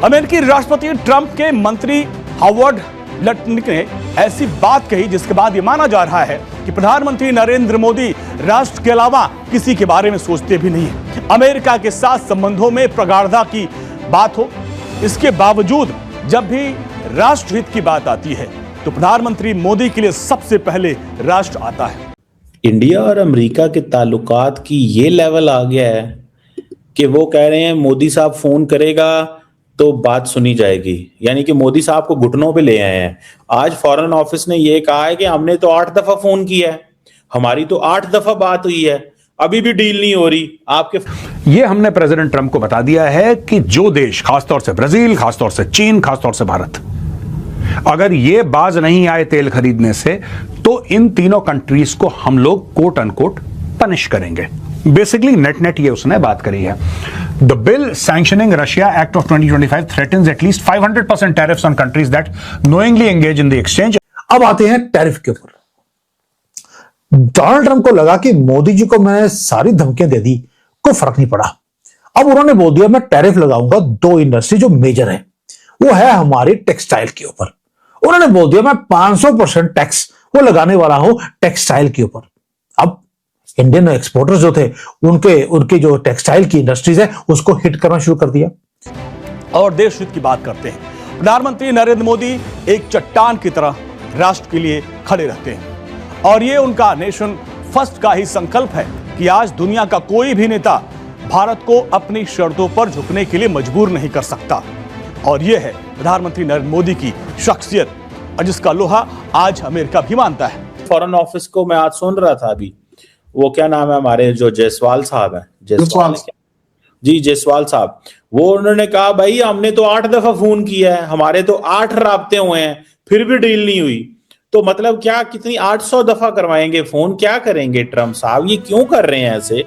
अमेरिकी राष्ट्रपति ट्रंप के मंत्री हावर्ड लटनिक ने ऐसी बात कही जिसके बाद यह माना जा रहा है कि प्रधानमंत्री नरेंद्र मोदी राष्ट्र के अलावा किसी के बारे में सोचते भी नहीं है। अमेरिका के साथ संबंधों में प्रगाढ़ता की बात हो, इसके बावजूद जब भी राष्ट्रहित की बात आती है तो प्रधानमंत्री मोदी के लिए सबसे पहले राष्ट्र आता है। इंडिया और अमेरिका के ताल्लुकात की ये लेवल आ गया है कि वो कह रहे हैं मोदी साहब फोन करेगा तो बात सुनी जाएगी, यानी कि मोदी साहब को घुटनों पे ले आए हैं। आज फॉरेन ऑफिस ने ये कहा है कि हमने तो 8 दफा फोन किया है, हमारी तो 8 दफा बात हुई है, अभी भी डील नहीं हो रही आपके। ये हमने प्रेसिडेंट ट्रंप को बता दिया है कि जो देश, खासतौर से ब्राजील, खासतौर से चीन, खासतौर से भारत, अगर ये बाज नहीं आए तेल खरीदने से तो इन तीनों कंट्रीज को हम लोग कोट अनकोट पनिश करेंगे। बेसिकली नेट ये उसने बात करी है। The bill sanctioning Russia act of 2025 threatens at least 500% tariffs on countries that knowingly engage in the exchange. अब आते हैं टैरिफ के ऊपर। डोनाल्ड ट्रंप को लगा कि मोदी जी को मैंने सारी धमकियां दे दी, कोई फर्क नहीं पड़ा। अब उन्होंने बोल दिया मैं टैरिफ लगाऊंगा 2 इंडस्ट्री जो मेजर है, वो है हमारी टेक्सटाइल के ऊपर। उन्होंने बोल दिया मैं 500% टैक्स वो लगाने वाला हूं टेक्सटाइल के ऊपर। अब इंडियन एक्सपोर्टर्स जो थे उनके जो टेक्सटाइल की इंडस्ट्रीज है उसको हिट करना शुरू कर दिया। और देश हित की बात करते हैं। प्रधानमंत्री नरेंद्र मोदी एक चट्टान की तरह राष्ट्र के लिए खड़े रहते हैं और ये उनका नेशन फर्स्ट का ही संकल्प है कि आज दुनिया का कोई भी नेता भारत को अपनी शर्तों पर झुकने के लिए मजबूर नहीं कर सकता। और यह है प्रधानमंत्री नरेंद्र मोदी की शख्सियत, जिसका लोहा आज अमेरिका भी मानता है। फॉरेन ऑफिस को मैं आज सुन रहा था, अभी वो क्या नाम है हमारे जो जायसवाल साहब है, जायसवाल साहब, वो उन्होंने कहा भाई हमने तो 8 दफा फोन किया है, हमारे तो 8 राब्ते हुए हैं, फिर भी डील नहीं हुई। तो मतलब क्या कितनी 800 दफा करवाएंगे फोन, क्या करेंगे ट्रंप साहब, ये क्यों कर रहे हैं ऐसे।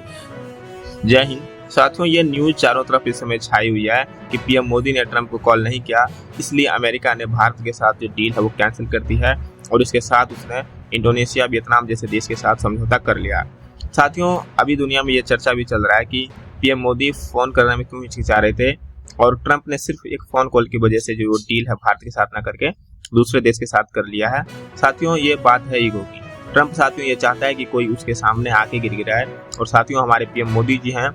जय हिंद साथियों, ये न्यूज चारों तरफ इस समय छाई हुई है कि पीएम मोदी ने ट्रंप को कॉल नहीं किया, इसलिए अमेरिका ने भारत के साथ जो डील है वो कैंसिल कर दी है और इसके साथ उसने इंडोनेशिया, वियतनाम जैसे देश के साथ समझौता कर लिया। साथियों, अभी दुनिया में ये चर्चा भी चल रहा है कि पीएम मोदी फोन करने में क्यों हिचकिचा रहे थे और ट्रंप ने सिर्फ एक फोन कॉल की वजह से जो डील है भारत के साथ ना करके दूसरे देश के साथ कर लिया है। साथियों, ये बात है ईगो की। ट्रंप साथियों ये चाहता है कि कोई उसके सामने आके गिर गिराए और साथियों हमारे पीएम मोदी जी हैं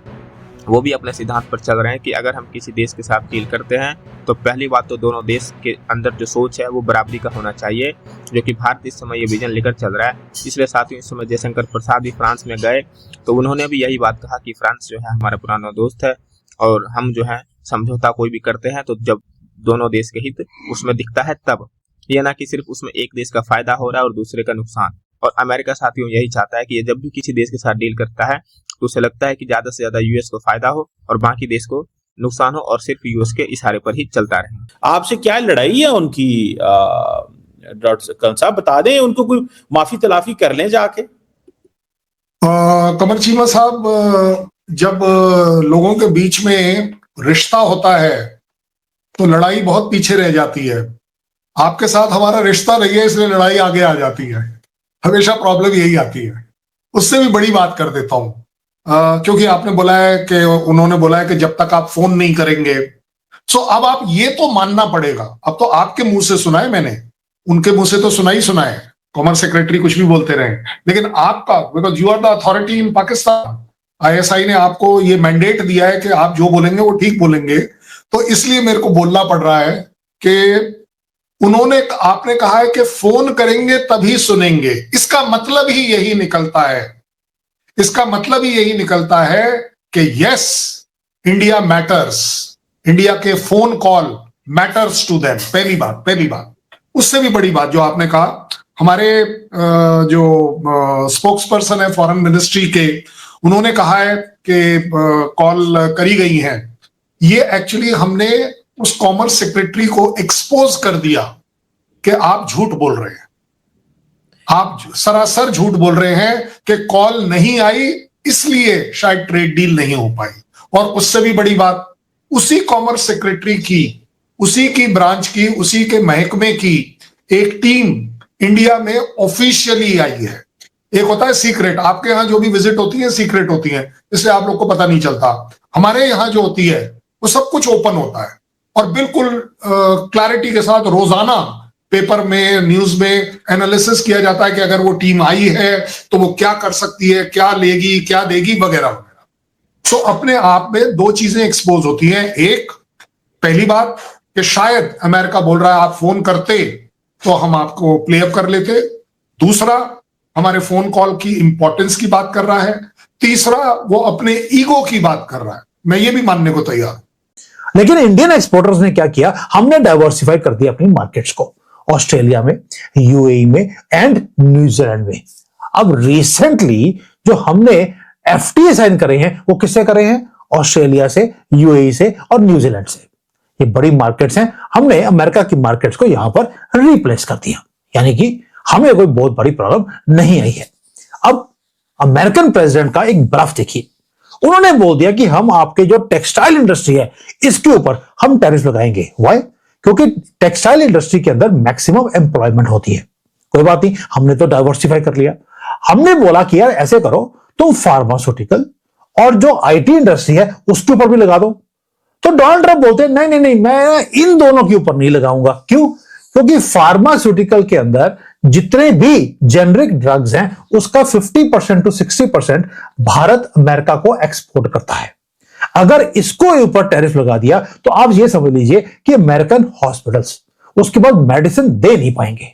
वो भी अपने सिद्धांत पर चल रहे हैं कि अगर हम किसी देश के साथ डील करते हैं तो पहली बात तो दोनों देश के अंदर जो सोच है वो बराबरी का होना चाहिए, जो कि भारत इस समय ये विजन लेकर चल रहा है। इसलिए साथियों इस समय जयशंकर प्रसाद भी फ्रांस में गए तो उन्होंने भी यही बात कहा कि फ्रांस जो है हमारा पुराना दोस्त है और हम जो है समझौता कोई भी करते हैं तो जब दोनों देश के हित उसमें दिखता है तब, ये ना कि सिर्फ उसमें एक देश का फायदा हो रहा है और दूसरे का नुकसान। और अमेरिका साथियों यही चाहता है कि ये जब भी किसी देश के साथ डील करता है तो उसे लगता है कि ज्यादा से ज्यादा यूएस को फायदा हो और बाकी देश को नुकसान हो और सिर्फ यूएस के इशारे पर ही चलता रहे। आपसे क्या लड़ाई है उनकी, डॉक्टर साहब बता दें, उनको कोई माफी तलाफी कर लें जाके। कमर चीमा साहब, जब लोगों के बीच में रिश्ता होता है तो लड़ाई बहुत पीछे रह जाती है। आपके साथ हमारा रिश्ता नहीं है इसलिए लड़ाई आगे आ जाती है, हमेशा प्रॉब्लम यही आती है। उससे भी बड़ी बात कर देता हूं, क्योंकि आपने बोला है कि उन्होंने बोला है कि जब तक आप फोन नहीं करेंगे, सो अब आप ये तो मानना पड़ेगा। अब तो आपके मुंह से सुना है मैंने, उनके मुंह से तो सुना ही सुना है, कॉमर्स सेक्रेटरी कुछ भी बोलते रहे, लेकिन आपका, because you are the authority in Pakistan, ISI ने आपको ये मैंडेट दिया है कि आप जो बोलेंगे वो ठीक बोलेंगे, तो इसलिए मेरे को बोलना पड़ रहा है कि आपने कहा है कि फोन करेंगे तभी सुनेंगे। इसका मतलब ही यही निकलता है, इसका मतलब ही यही निकलता है कि यस, इंडिया मैटर्स, इंडिया के phone call matters to them. पहली बात। उससे भी बड़ी बात जो आपने कहा, हमारे जो स्पोक्स पर्सन है फॉरेन मिनिस्ट्री के, उन्होंने कहा है कि कॉल करी गई हैं। ये एक्चुअली हमने उस कॉमर्स सेक्रेटरी को एक्सपोज कर दिया कि आप झूठ बोल रहे हैं, आप सरासर झूठ बोल रहे हैं कि कॉल नहीं आई इसलिए शायद ट्रेड डील नहीं हो पाई। और उससे भी बड़ी बात, उसी कॉमर्स सेक्रेटरी की, उसी की ब्रांच की, उसी के महकमे की एक टीम इंडिया में ऑफिशियली आई है। एक होता है सीक्रेट, आपके यहां जो भी विजिट होती है सीक्रेट होती है, इसलिए आप लोग को पता नहीं चलता। हमारे यहां जो होती है वो सब कुछ ओपन होता है। और बिल्कुल क्लैरिटी के साथ रोजाना पेपर में, न्यूज में एनालिसिस किया जाता है कि अगर वो टीम आई है तो वो क्या कर सकती है, क्या लेगी, क्या देगी, वगैरह वगैरह। तो अपने आप में दो चीजें एक्सपोज होती हैं। एक, पहली बात कि शायद अमेरिका बोल रहा है आप फोन करते तो हम आपको प्ले अप कर लेते। दूसरा, हमारे फोन कॉल की इंपॉर्टेंस की बात कर रहा है। तीसरा, वो अपने ईगो की बात कर रहा है। मैं ये भी मानने को तैयार। लेकिन इंडियन एक्सपोर्टर्स ने क्या किया, हमने डाइवर्सिफाई कर दिया अपनी मार्केट्स को, ऑस्ट्रेलिया में, यूएई में एंड न्यूजीलैंड में। अब रिसेंटली जो हमने एफटीए साइन करे हैं वो किससे करे हैं? ऑस्ट्रेलिया से, यूएई से और न्यूजीलैंड से। ये बड़ी मार्केट्स हैं, हमने अमेरिका की मार्केट्स को यहां पर रिप्लेस कर दिया, यानी कि हमें कोई बहुत बड़ी प्रॉब्लम नहीं आई है। अब अमेरिकन प्रेसिडेंट का एक ब्लफ देखिए, उन्होंने बोल दिया कि हम आपके जो टेक्सटाइल इंडस्ट्री है इसके ऊपर हम टैरिफ लगाएंगे। व्हाई? क्योंकि टेक्सटाइल इंडस्ट्री के अंदर मैक्सिमम एम्प्लॉयमेंट होती है। कोई बात नहीं, हमने तो डाइवर्सिफाई कर लिया। हमने बोला कि यार ऐसे करो, तुम फार्मास्यूटिकल और जो आईटी इंडस्ट्री है उसके ऊपर भी लगा दो। तो डोनाल्ड ट्रंप बोलते हैं नहीं नहीं नहीं, मैं इन दोनों के ऊपर नहीं लगाऊंगा। क्यों? क्योंकि फार्मास्यूटिकल के अंदर जितने भी जेनरिक ड्रग्स हैं उसका 50% to 60% भारत अमेरिका को एक्सपोर्ट करता है। अगर इसको ऊपर टैरिफ लगा दिया तो आप ये समझ लीजिए कि अमेरिकन हॉस्पिटल्स उसके बाद मेडिसिन दे नहीं पाएंगे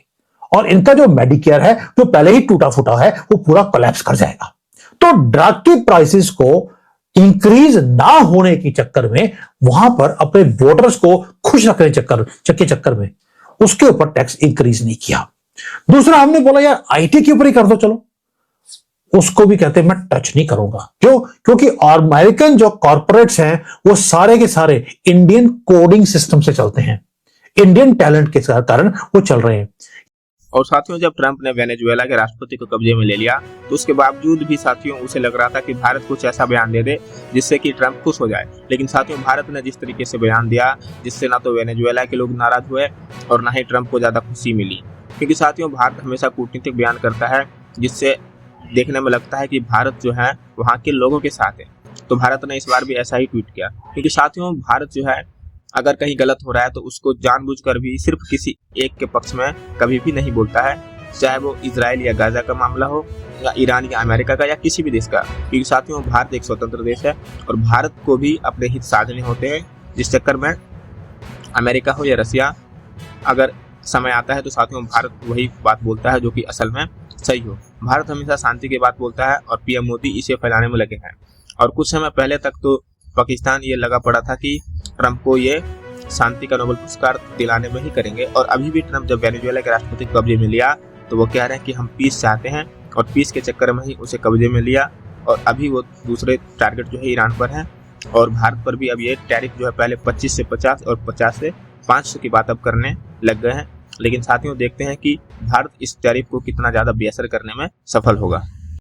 और इनका जो मेडिकेयर है जो पहले ही टूटा फूटा है वो पूरा कोलैप्स कर जाएगा। तो ड्रग की प्राइसेस को इंक्रीज ना होने के चक्कर में, वहां पर अपने वोटर्स को खुश रखने के चक्कर में उसके ऊपर टैक्स इंक्रीज नहीं किया। दूसरा, हमने बोला यार आईटी के ऊपर ही कर दो, चलो, उसको भी कहते हैं मैं टच नहीं करूंगा। क्यों? क्योंकि अमेरिकन जो कॉर्पोरेट्स हैं वो सारे के सारे इंडियन कोडिंग सिस्टम से चलते हैं, इंडियन टैलेंट के कारण वो चल रहे हैं। और साथियों, जब ट्रंप ने वेनेजुएला के राष्ट्रपति को कब्जे में ले लिया तो उसके बावजूद भी साथियों उसे लग रहा था कि भारत कुछ ऐसा बयान दे दे जिससे कि ट्रंप खुश हो जाए। लेकिन साथियों, भारत ने जिस तरीके से बयान दिया जिससे ना तो वेनेजुएला के लोग नाराज हुए और ना ही ट्रंप को ज्यादा खुशी मिली। क्योंकि साथियों, भारत हमेशा कूटनीतिक बयान करता है जिससे देखने में लगता है कि भारत जो है वहाँ के लोगों के साथ है। तो भारत ने इस बार भी ऐसा ही ट्वीट किया। क्योंकि साथियों, भारत जो है अगर कहीं गलत हो रहा है तो उसको जानबूझकर भी सिर्फ किसी एक के पक्ष में कभी भी नहीं बोलता है, चाहे वो इजराइल या गाजा का मामला हो या ईरान या अमेरिका का या किसी भी देश का। क्योंकि साथियों, भारत एक स्वतंत्र देश है और भारत को भी अपने हित साधने होते हैं, जिस चक्कर में अमेरिका हो या रसिया, अगर समय आता है तो साथियों भारत वही बात बोलता है जो कि असल में सही हो। भारत हमेशा शांति की बात बोलता है और पीएम मोदी इसे फैलाने में लगे हैं। और कुछ समय पहले तक तो पाकिस्तान ये लगा पड़ा था कि ट्रंप को ये शांति का नोबेल पुरस्कार दिलाने में ही करेंगे। और अभी भी ट्रंप जब वेनेजुएला के राष्ट्रपति को कब्जे में लिया तो वो कह रहे हैं कि हम पीस चाहते हैं और पीस के चक्कर में ही उसे कब्जे में लिया। और अभी वो दूसरे टारगेट जो है ईरान पर है और भारत पर भी अब ये टैरिफ जो है पहले 25 से 50 और 50 से 500 की बात अब करने लग गए हैं। लेकिन साथियों, देखते हैं कि भारत इस टैरिफ को कितना ज्यादा बेअसर करने में सफल होगा।